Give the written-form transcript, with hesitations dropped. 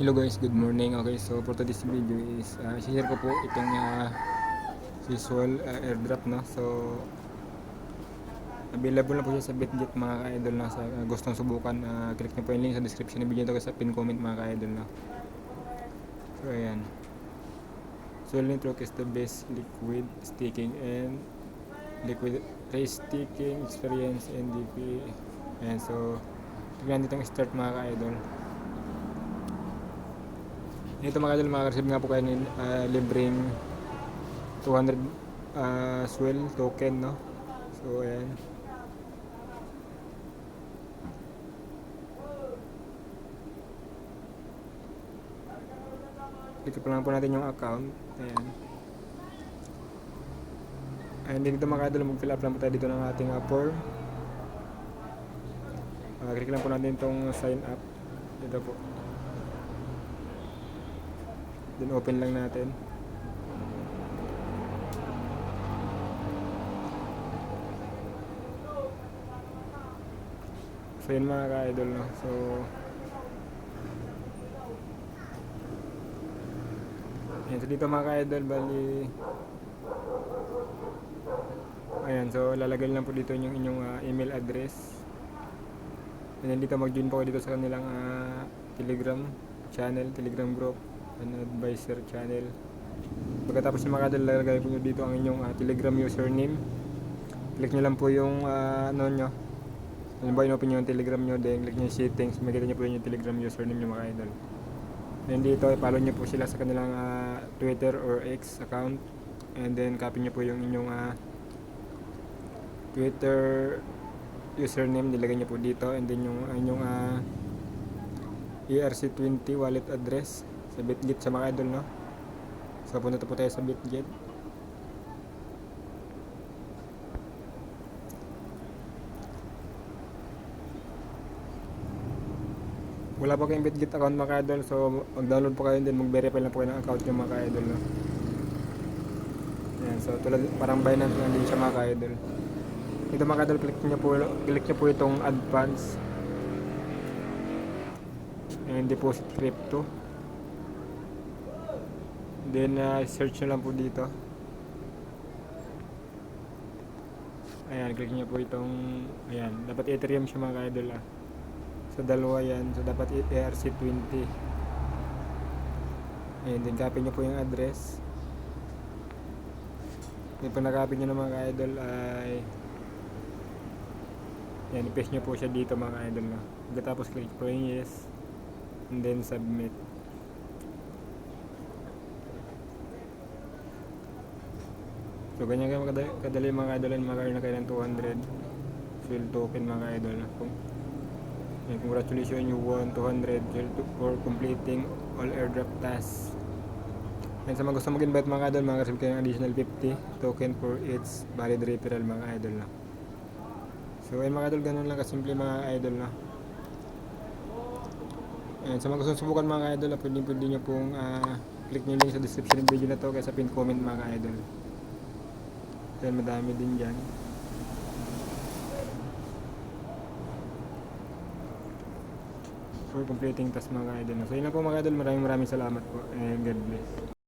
Hello guys, good morning. Okay, so for today's video is share ko po itong visual airdrop, no. So available na po siya sa Bitget mga ka-idol, na sa gustong subukan, click niyo po yung link sa description ng video to, sa pin comment mga ka-idol, no. So ayan. Swell Network is the best liquid staking and liquid race staking experience in DP. Ayan, so tignan ditong start mga ka-idol. Ito mga idol, makareceive nga po kayo ng libreng 200 swell token, no. So ayan, dito pa lang po natin yung account. Ayan, and dito mga idol, mag fill up lang po tayo dito ng ating form. Click lang po natin itong sign up dito po, then open lang natin. So yun mga ka-idol, no. So ayan, so dito mga ka-idol, bali ayan, so lalagay lang po dito yung inyong email address, and then dito mag-join po kayo dito sa kanilang telegram channel, telegram group and advisor channel. Pagkatapos yung mga ka-idol, lalagay po dito ang inyong telegram username. Click nyo lang po yung ano nyo, halimbawa in-open nyo yung telegram nyo, then click nyo yung settings, makikita nyo po yung telegram username nyo mga idol. Then dito, follow nyo po sila sa kanilang Twitter or X account, and then copy nyo po yung inyong Twitter username, nilagay nyo po dito, and then yung inyong ERC20 wallet address sa Bitget sa mga idol, no. So punta po tayo sa Bitget. Wala pa kayong Bitget account mga idol, so mag-download po kayo, din mag-verify lang po kayo ng account nyo mga idol, no. Ayan, so tulad parang Binance lang din siya mga idol. Ito mga idol, click nyo po itong advance and deposit crypto, then search nyo lang po dito. Ayan, click nyo po itong, ayan, dapat Ethereum siya mga idol, so dalawa yan, so dapat ERC20. Ayan, then copy nyo po yung address. Then pag na-copy nyo na mga idol, ay yan, i-paste nyo po siya dito mga idol, no. Pagkatapos click po yung yes, and then submit. So ganyan kayo kadali mga idol, and mag-earn na kayo ng 200 swell token mga idol. Congratulations, you won 200 for completing all airdrop tasks. And sa mga gusto mag-invite mga idol, makaka-receive kayo ng additional 50 token for each valid referral mga idol, no. So ayun mga idol, ganun lang kasimple mga idol, no. And sa mga gusto subukan mga idol, pwede nyo pong click nyo link sa description ng video na to, kaya sa pin comment mga idol. Dahil madami din dyan for completing task mga idol. So yun lang po mga idol, maraming salamat po, and God bless.